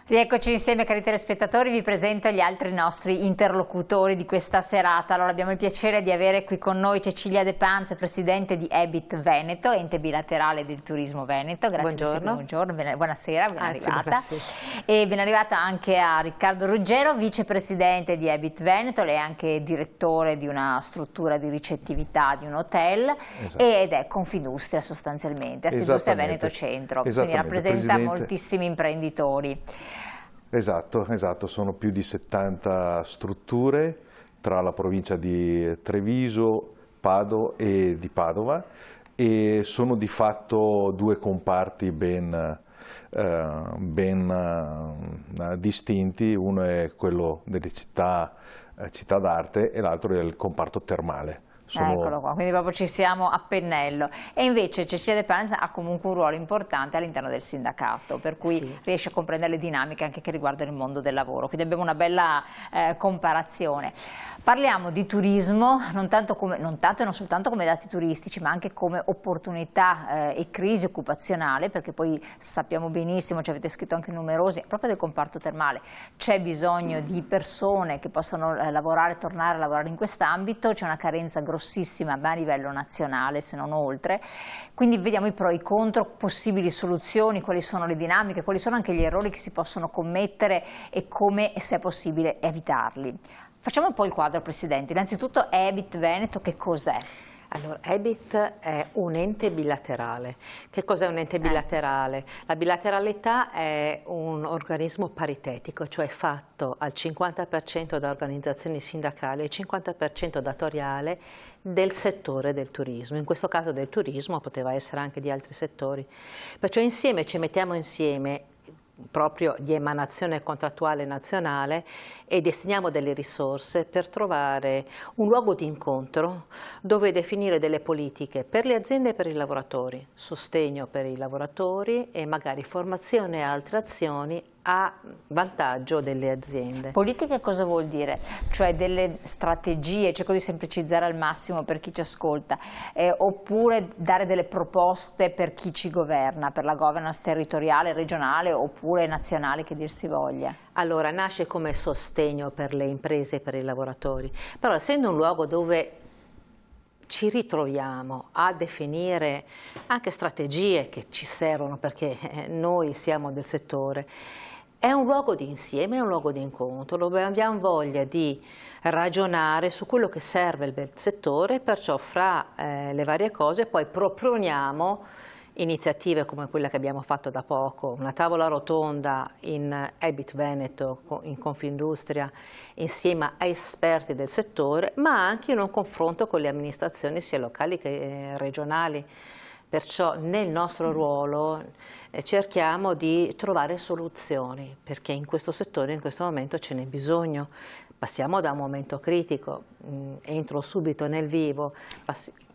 Rieccoci insieme, cari telespettatori, vi presento gli altri nostri interlocutori di questa serata. Allora, abbiamo il piacere di avere qui con noi Cecilia De Panza, presidente di EBIT Veneto, ente bilaterale del turismo veneto. Grazie. Buongiorno. Buongiorno, buonasera, ben arrivata. Buonasera. E ben arrivata anche a Riccardo Ruggero, vicepresidente di EBIT Veneto. Lei è anche direttore di una struttura di ricettività di un hotel. Esatto. Ed è Confindustria sostanzialmente, Assindustria Veneto Centro, quindi rappresenta moltissimi imprenditori. Esatto, sono più di 70 strutture tra la provincia di Treviso, Padova e di Padova, e sono di fatto due comparti ben distinti. Uno è quello delle città d'arte e l'altro è il comparto termale. Eccolo qua, quindi proprio ci siamo a pennello. E invece Cecilia De Panza ha comunque un ruolo importante all'interno del sindacato, per cui riesce a comprendere le dinamiche anche che riguardano il mondo del lavoro, quindi abbiamo una bella comparazione. Parliamo di turismo, non tanto e non soltanto come dati turistici, ma anche come opportunità e crisi occupazionale, perché poi sappiamo benissimo, ci avete scritto anche numerosi, proprio del comparto termale, c'è bisogno di persone che possano lavorare, tornare a lavorare in quest'ambito, c'è una carenza grossissima ma a livello nazionale, se non oltre. Quindi vediamo i pro e i contro, possibili soluzioni, quali sono le dinamiche, quali sono anche gli errori che si possono commettere e come, se è possibile, evitarli. Facciamo un po' il quadro, Presidente. Innanzitutto EBIT Veneto che cos'è? Allora, EBIT è un ente bilaterale. Che cos'è un ente bilaterale? La bilateralità è un organismo paritetico, cioè fatto al 50% da organizzazioni sindacali e 50% datoriale del settore del turismo. In questo caso del turismo, poteva essere anche di altri settori. Perciò insieme ci mettiamo insieme proprio di emanazione contrattuale nazionale e destiniamo delle risorse per trovare un luogo di incontro dove definire delle politiche per le aziende e per i lavoratori, sostegno per i lavoratori e magari formazione e altre azioni a vantaggio delle aziende. Politiche cosa vuol dire? Cioè delle strategie, cerco di semplicizzare al massimo per chi ci ascolta, oppure dare delle proposte per chi ci governa, per la governance territoriale, regionale oppure nazionale, che dir si voglia? Allora, nasce come sostegno per le imprese e per i lavoratori, però essendo un luogo dove ci ritroviamo a definire anche strategie che ci servono perché noi siamo del settore, è un luogo di insieme, è un luogo di incontro dove abbiamo voglia di ragionare su quello che serve il settore, perciò fra le varie cose poi proponiamo iniziative come quella che abbiamo fatto da poco, una tavola rotonda in EBIT Veneto, in Confindustria, insieme a esperti del settore, ma anche in un confronto con le amministrazioni sia locali che regionali. Perciò nel nostro ruolo cerchiamo di trovare soluzioni, perché in questo settore in questo momento ce n'è bisogno. Passiamo da un momento critico, entro subito nel vivo.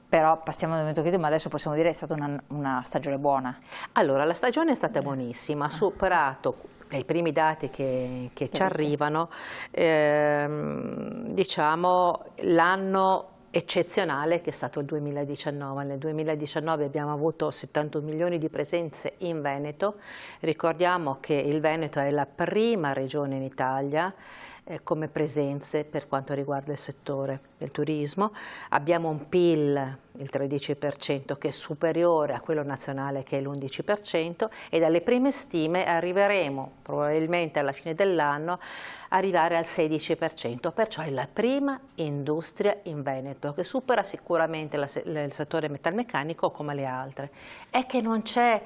Però passiamo da un momento critico, ma adesso possiamo dire che è stata una stagione buona. Allora, la stagione è stata buonissima, ha superato dai primi dati che ci arrivano, diciamo, l'anno eccezionale che è stato il 2019. Nel 2019 abbiamo avuto 71 milioni di presenze in Veneto. Ricordiamo che il Veneto è la prima regione in Italia come presenze per quanto riguarda il settore del turismo. Abbiamo un PIL, il 13%, che è superiore a quello nazionale che è l'11%, e dalle prime stime arriveremo probabilmente alla fine dell'anno arrivare al 16%, perciò è la prima industria in Veneto che supera sicuramente il settore metalmeccanico come le altre. È che non c'è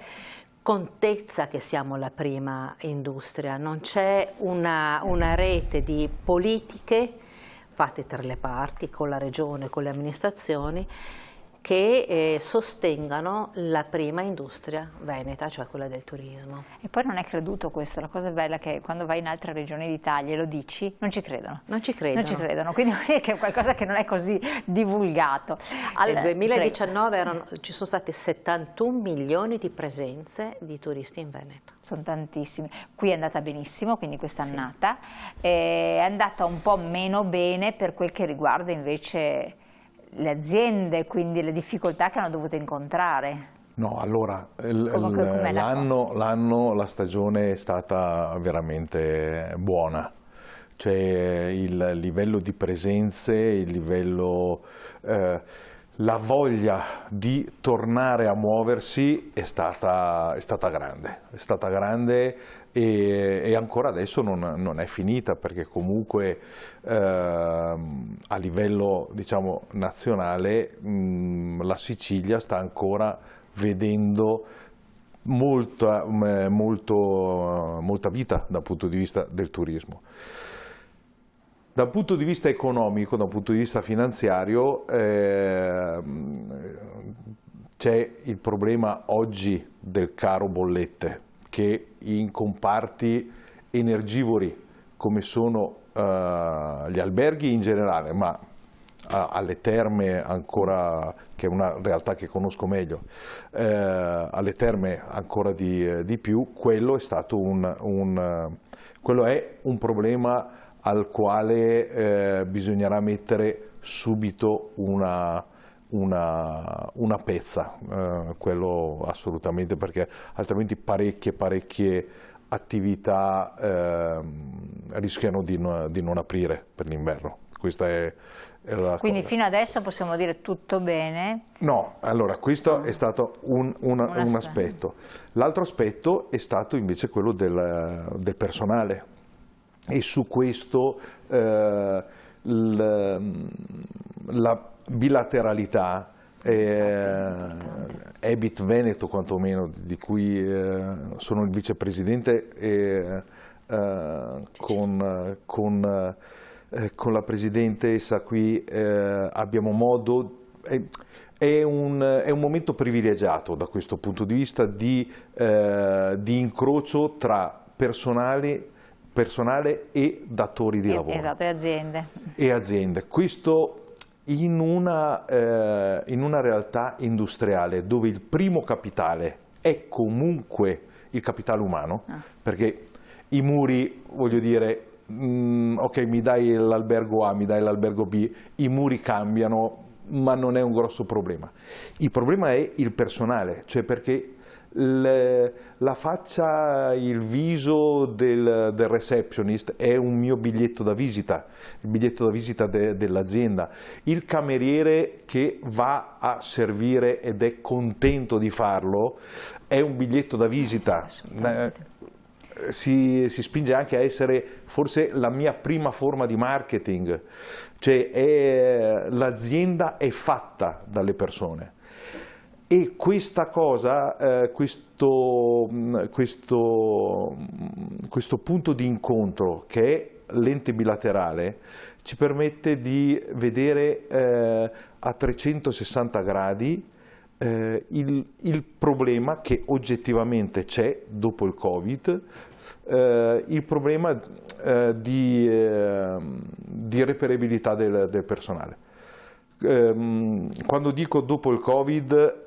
contezza che siamo la prima industria, non c'è una rete di politiche fatte tra le parti, con la regione, con le amministrazioni, che sostengano la prima industria veneta, cioè quella del turismo. E poi non è creduto questo, la cosa bella è che quando vai in altre regioni d'Italia e lo dici, non ci credono. Non ci credono. Non ci credono, quindi vuol dire che è qualcosa che non è così divulgato. Nel 2019 ci sono state 71 milioni di presenze di turisti in Veneto. Sono tantissimi. Qui è andata benissimo, quindi quest'annata, è andata un po' meno bene per quel che riguarda invece le aziende, quindi le difficoltà che hanno dovuto incontrare. No, allora, com'è la stagione è stata veramente buona, cioè il livello di presenze, il livello, la voglia di tornare a muoversi è stata grande e ancora adesso non è finita, perché comunque a livello, diciamo, nazionale la Sicilia sta ancora vedendo molta vita dal punto di vista del turismo. Dal punto di vista economico, dal punto di vista finanziario, c'è il problema oggi del caro bollette, che in comparti energivori come sono gli alberghi in generale, ma alle terme ancora, che è una realtà che conosco meglio, alle terme ancora di più, quello è stato quello è un problema al quale bisognerà mettere subito una pezza, quello assolutamente, perché altrimenti parecchie attività rischiano di non aprire per l'inverno. Questa è la Quindi cosa. fino adesso possiamo dire tutto bene? No, allora questo è stato un aspetto. L'altro aspetto è stato invece quello del personale, e su questo la bilateralità, Ebit Veneto quantomeno, di cui sono il vicepresidente, con la presidentessa qui abbiamo modo, è un momento privilegiato da questo punto di vista di incrocio tra personale e datori di lavoro. Esatto, E aziende. Questo in una realtà industriale dove il primo capitale è comunque il capitale umano, perché i muri, voglio dire, ok, mi dai l'albergo A, mi dai l'albergo B, i muri cambiano, ma non è un grosso problema. Il problema è il personale, cioè perché la faccia, il viso del receptionist è un mio biglietto da visita, il biglietto da visita dell'azienda. Il cameriere che va a servire ed è contento di farlo è un biglietto da visita. Si spinge anche a essere forse la mia prima forma di marketing, cioè l'azienda è fatta dalle persone. E questa cosa, questo punto di incontro che è l'ente bilaterale, ci permette di vedere a 360 gradi il problema che oggettivamente c'è dopo il Covid, il problema di reperibilità del personale. Quando dico dopo il Covid,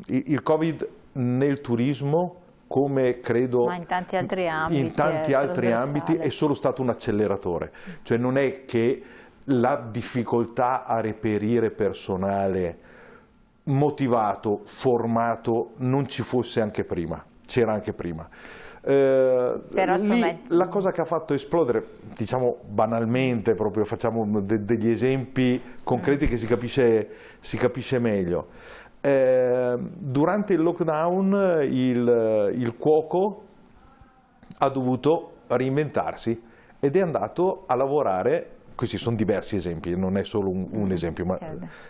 il Covid nel turismo, come credo ma in tanti altri ambiti, è solo stato un acceleratore, cioè non è che la difficoltà a reperire personale motivato, formato non ci fosse anche prima, c'era anche prima. Lì la cosa che ha fatto esplodere, diciamo banalmente, proprio facciamo degli esempi concreti che si capisce meglio. Durante il lockdown il cuoco ha dovuto reinventarsi ed è andato a lavorare. Questi sono diversi esempi, non è solo un esempio, ma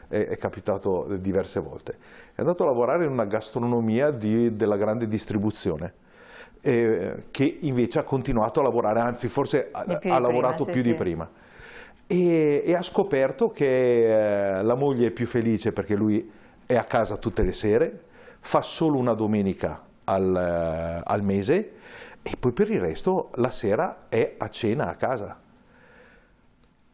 è capitato diverse volte. È andato a lavorare in una gastronomia della grande distribuzione, che invece ha continuato a lavorare, anzi forse ha lavorato più di prima. E ha scoperto che la moglie è più felice perché lui è a casa tutte le sere, fa solo una domenica al mese e poi per il resto la sera è a cena a casa.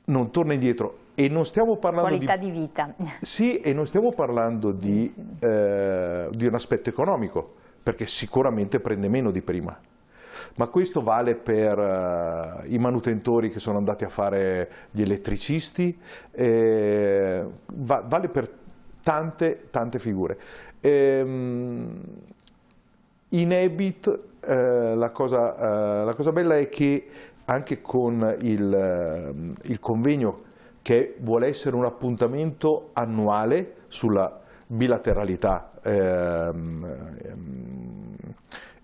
Non torna indietro, e non stiamo parlando qualità di vita. Sì, e non stiamo parlando di un aspetto economico, perché sicuramente prende meno di prima. Ma questo vale per i manutentori che sono andati a fare gli elettricisti, vale per tante figure. In Ebit la cosa bella è che anche con il convegno, che vuole essere un appuntamento annuale sulla bilateralità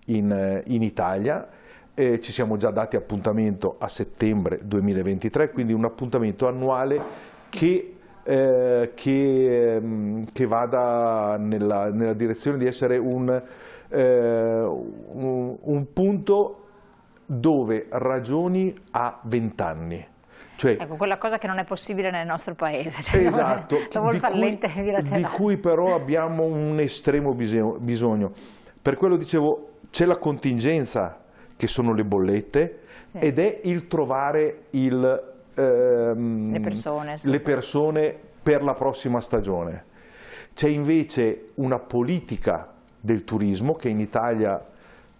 in Italia, ci siamo già dati appuntamento a settembre 2023, quindi un appuntamento annuale che vada nella direzione di essere un punto dove ragioni a 20 anni. Cioè, ecco, quella cosa che non è possibile nel nostro paese, cioè esatto, di cui però abbiamo un estremo bisogno. Per quello dicevo, c'è la contingenza, che sono le bollette, sì, ed è il trovare le persone per la prossima stagione. C'è invece una politica del turismo che in Italia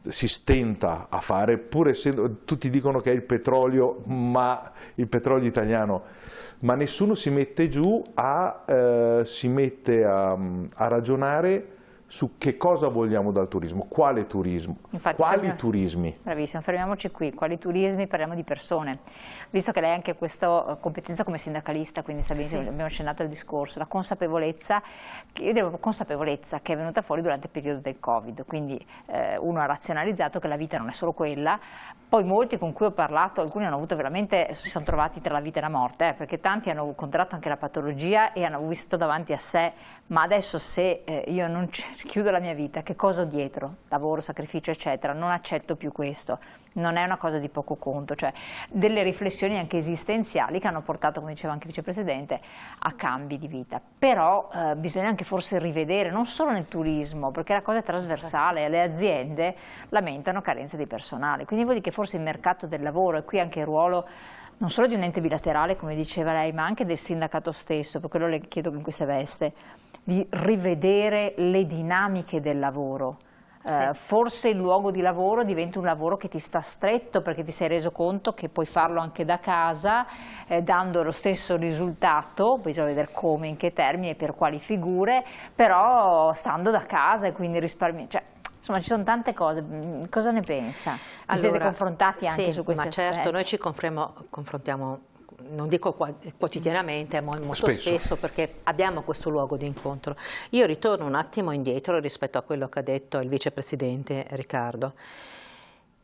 si stenta a fare, pur essendo, tutti dicono che è il petrolio, ma il petrolio italiano, ma nessuno si mette giù a ragionare su che cosa vogliamo dal turismo, quale turismo, infatti, quali turismi. Bravissimo, fermiamoci qui, quali turismi, parliamo di persone. Visto che lei ha anche questa competenza come sindacalista, quindi sa benissimo, abbiamo accennato al discorso, la consapevolezza, che è venuta fuori durante il periodo del Covid, quindi uno ha razionalizzato che la vita non è solo quella, poi molti con cui ho parlato, alcuni hanno avuto veramente, si sono trovati tra la vita e la morte, perché tanti hanno contratto anche la patologia e hanno visto davanti a sé, ma adesso se io non chiudo la mia vita, che cosa ho dietro? Lavoro, sacrificio, eccetera, non accetto più questo, non è una cosa di poco conto, cioè delle riflessioni anche esistenziali che hanno portato, come diceva anche il vicepresidente, a cambi di vita. Però bisogna anche forse rivedere, non solo nel turismo, perché la cosa è trasversale, le aziende lamentano carenze di personale, quindi vuol dire che forse il mercato del lavoro, e qui anche il ruolo non solo di un ente bilaterale, come diceva lei, ma anche del sindacato stesso, per quello le chiedo in questa veste, di rivedere le dinamiche del lavoro. Sì. Forse il luogo di lavoro diventa un lavoro che ti sta stretto perché ti sei reso conto che puoi farlo anche da casa, dando lo stesso risultato, bisogna vedere come, in che termini e per quali figure, però stando da casa e quindi risparmiando. Cioè, insomma, ci sono tante cose, cosa ne pensa? Siete confrontati anche su questi aspetti? Certo, noi ci confrontiamo, non dico quotidianamente, ma molto spesso, perché abbiamo questo luogo di incontro. Io ritorno un attimo indietro rispetto a quello che ha detto il vicepresidente Riccardo.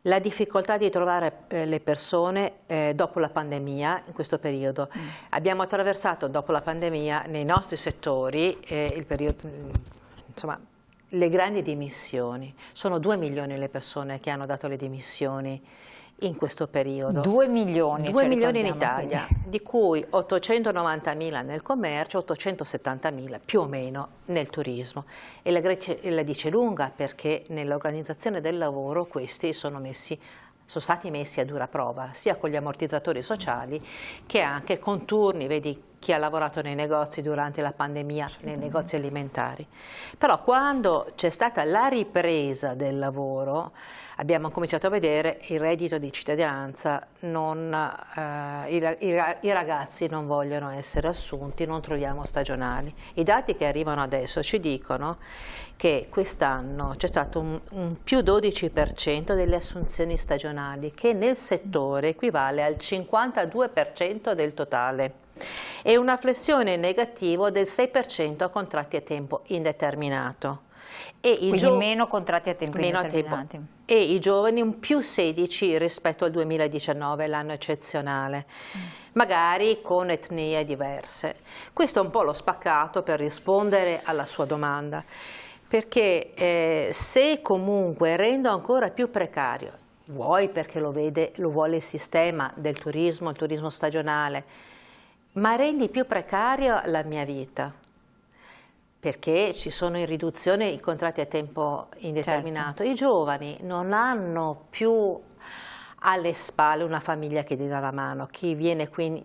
La difficoltà di trovare le persone dopo la pandemia, in questo periodo. Abbiamo attraversato dopo la pandemia nei nostri settori il periodo, insomma, le grandi dimissioni. Sono 2 milioni le persone che hanno dato le dimissioni in questo periodo. 2 milioni? 2 milioni in Italia, quindi, di cui 890.000 nel commercio, 870.000 più o meno nel turismo. E la dice lunga, perché nell'organizzazione del lavoro questi sono stati messi a dura prova, sia con gli ammortizzatori sociali che anche con turni, vedi chi ha lavorato nei negozi durante la pandemia, nei negozi alimentari. Però quando c'è stata la ripresa del lavoro, abbiamo cominciato a vedere il reddito di cittadinanza, i ragazzi non vogliono essere assunti, non troviamo stagionali. I dati che arrivano adesso ci dicono che quest'anno c'è stato un più 12% delle assunzioni stagionali, che nel settore equivale al 52% del totale, e una flessione in negativo del 6% a contratti a tempo indeterminato. Quindi meno contratti a tempo indeterminati. E i giovani un più 16 rispetto al 2019, l'anno eccezionale, magari con etnie diverse. Questo è un po' lo spaccato per rispondere alla sua domanda, perché se comunque rendo ancora più precario, vuoi perché lo vuole il sistema del turismo, il turismo stagionale, ma rendi più precaria la mia vita, perché ci sono in riduzione i contratti a tempo indeterminato. Certo. I giovani non hanno più alle spalle una famiglia che gli dà la mano. Chi viene qui,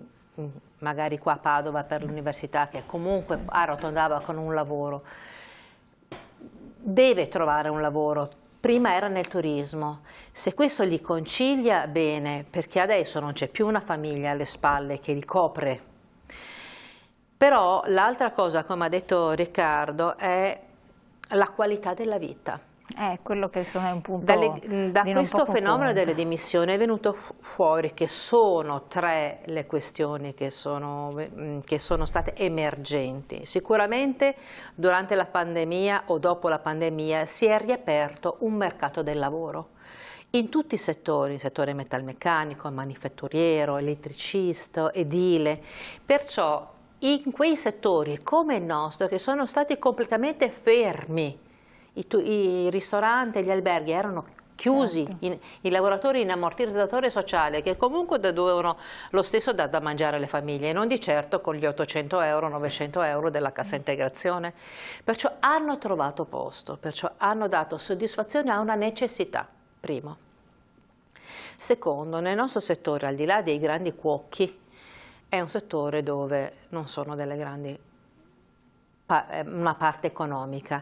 magari qua a Padova per l'università, che comunque arrotondava con un lavoro, deve trovare un lavoro. Prima era nel turismo, se questo gli concilia bene, perché adesso non c'è più una famiglia alle spalle che ricopre. Però l'altra cosa, come ha detto Riccardo, è la qualità della vita. Quello che secondo me è un punto Da di non questo poco fenomeno conto. delle dimissioni è venuto fuori che sono 3 le questioni che sono state emergenti. Sicuramente durante la pandemia o dopo la pandemia si è riaperto un mercato del lavoro in tutti i settori, il settore metalmeccanico, manifatturiero, elettricista, edile, perciò in quei settori come il nostro che sono stati completamente fermi, i ristoranti e gli alberghi erano chiusi, i lavoratori in ammortizzatore sociale che comunque dovevano lo stesso da mangiare alle famiglie, non di certo con gli 800 euro, 900 euro della cassa integrazione, perciò hanno trovato posto, perciò hanno dato soddisfazione a una necessità, primo. Secondo, nel nostro settore, al di là dei grandi cuochi, è un settore dove non sono delle grandi una parte economica.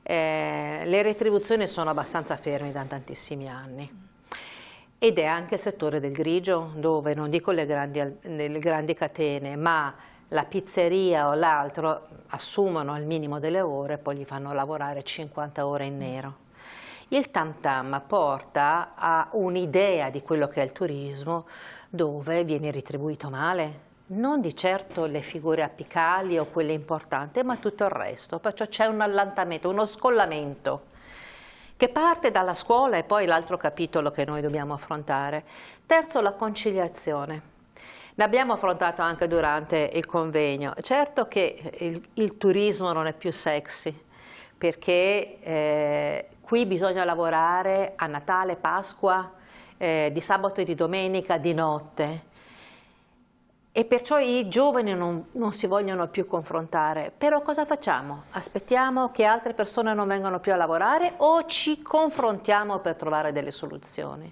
Le retribuzioni sono abbastanza ferme da tantissimi anni ed è anche il settore del grigio dove non dico le grandi catene ma la pizzeria o l'altro assumono al minimo delle ore e poi gli fanno lavorare 50 ore in nero. Il tam tam porta a un'idea di quello che è il turismo dove viene retribuito male. Non di certo le figure apicali o quelle importanti, ma tutto il resto, perciò c'è un allantamento, uno scollamento che parte dalla scuola e poi l'altro capitolo che noi dobbiamo affrontare. Terzo, la conciliazione. L'abbiamo affrontato anche durante il convegno. Certo che il turismo non è più sexy, perché qui bisogna lavorare a Natale, Pasqua, di sabato e di domenica, di notte. E perciò i giovani non si vogliono più confrontare. Però cosa facciamo? Aspettiamo che altre persone non vengano più a lavorare o ci confrontiamo per trovare delle soluzioni?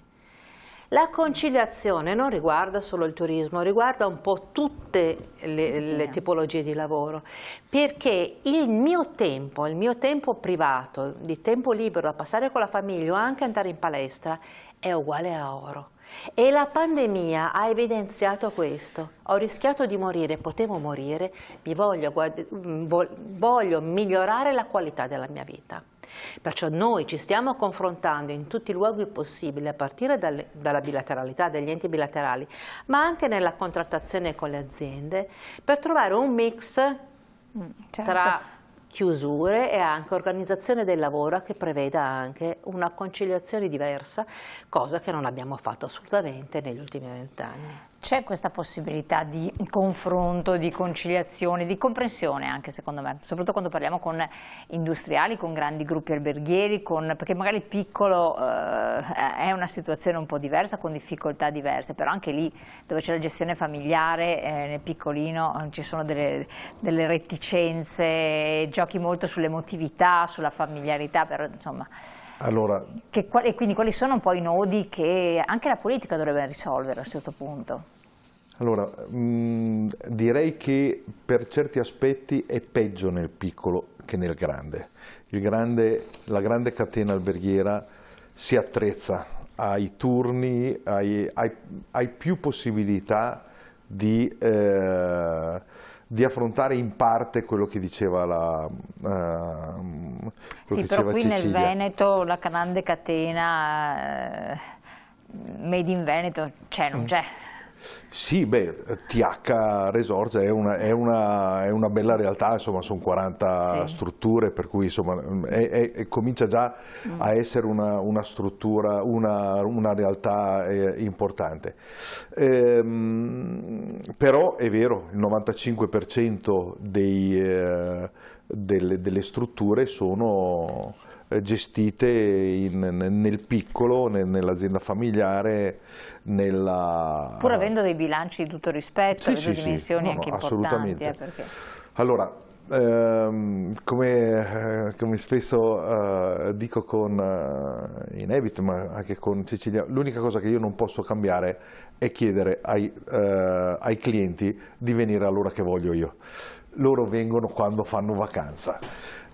La conciliazione non riguarda solo il turismo, riguarda un po' tutte le tipologie di lavoro, perché il mio tempo privato, di tempo libero da passare con la famiglia o anche andare in palestra, è uguale a oro. E la pandemia ha evidenziato questo. Ho rischiato di morire, potevo morire, voglio migliorare la qualità della mia vita. Perciò noi ci stiamo confrontando in tutti i luoghi possibili, a partire dalla bilateralità, dagli enti bilaterali, ma anche nella contrattazione con le aziende, per trovare un mix tra chiusure e anche organizzazione del lavoro che preveda anche una conciliazione diversa, cosa che non abbiamo fatto assolutamente negli ultimi 20 anni. C'è questa possibilità di confronto, di conciliazione, di comprensione anche secondo me, soprattutto quando parliamo con industriali, con grandi gruppi alberghieri, perché magari il piccolo è una situazione un po' diversa, con difficoltà diverse, però anche lì dove c'è la gestione familiare, nel piccolino ci sono delle reticenze, giochi molto sull'emotività, sulla familiarità, però insomma... Allora, e quindi quali sono un po' i nodi che anche la politica dovrebbe risolvere a un certo punto? Allora, direi che per certi aspetti è peggio nel piccolo che nel grande. La grande catena alberghiera si attrezza ai turni, hai più possibilità di affrontare in parte quello che diceva sì, però qui Cecilia. nel Veneto la grande catena Made in Veneto c'è, non c'è? Sì, TH Resort è una bella realtà, insomma sono 40 strutture, per cui insomma comincia già a essere una struttura, una realtà importante. Però è vero, il 95% delle strutture sono gestite nel piccolo, nell'azienda familiare, pur avendo dei bilanci di tutto rispetto, avendo dimensioni anche importanti. Perché... Allora, come spesso dico in Ebit, ma anche con Cecilia, l'unica cosa che io non posso cambiare è chiedere ai clienti di venire all'ora che voglio io. Loro vengono quando fanno vacanza.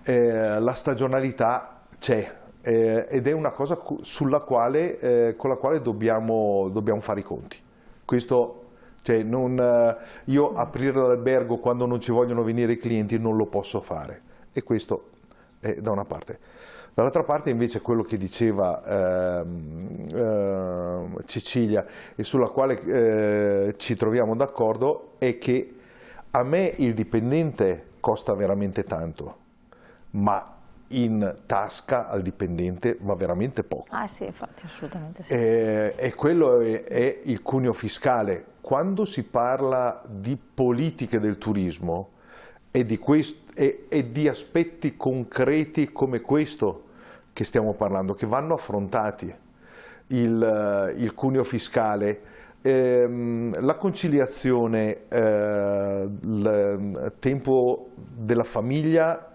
La stagionalità c'è ed è una cosa con la quale dobbiamo fare i conti. Questo Cioè io aprire l'albergo quando non ci vogliono venire i clienti non lo posso fare, e questo è da una parte. Dall'altra parte invece quello che diceva Cecilia e sulla quale ci troviamo d'accordo è che a me il dipendente costa veramente tanto, ma in tasca al dipendente va veramente poco. Ah sì, infatti, assolutamente sì. E quello è il cuneo fiscale. Quando si parla di politiche del turismo e di aspetti concreti come questo che stiamo parlando, che vanno affrontati, il cuneo fiscale, la conciliazione, il tempo della famiglia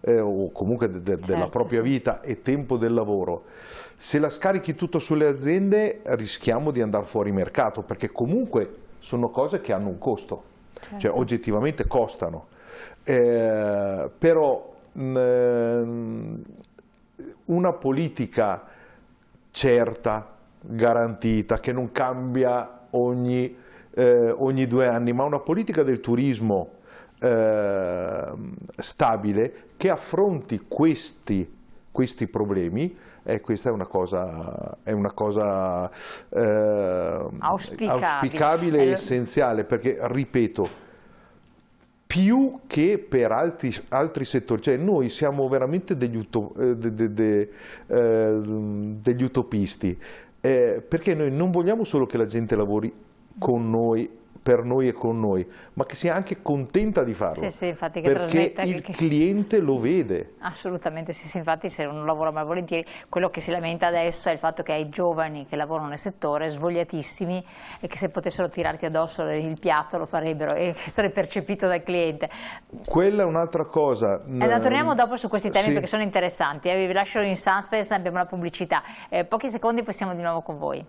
o comunque della propria vita e tempo del lavoro, se la scarichi tutto sulle aziende rischiamo di andare fuori mercato, perché comunque sono cose che hanno un costo, cioè oggettivamente costano, però una politica certa, garantita, che non cambia ogni 2 anni, ma una politica del turismo stabile che affronti questi problemi, questa è una cosa auspicabile e essenziale, perché ripeto, più che per altri settori, cioè noi siamo veramente degli utopisti, perché noi non vogliamo solo che la gente lavori con noi, per noi e con noi, ma che sia anche contenta di farlo, sì, infatti, perché il cliente lo vede. Assolutamente sì, infatti se uno lavora malvolentieri, quello che si lamenta adesso è il fatto che hai giovani che lavorano nel settore svogliatissimi e che se potessero tirarti addosso il piatto lo farebbero e essere percepito dal cliente. Quella è un'altra cosa. Torniamo dopo su questi temi, sì, perché sono interessanti, vi lascio in suspense, abbiamo la pubblicità, pochi secondi poi siamo di nuovo con voi.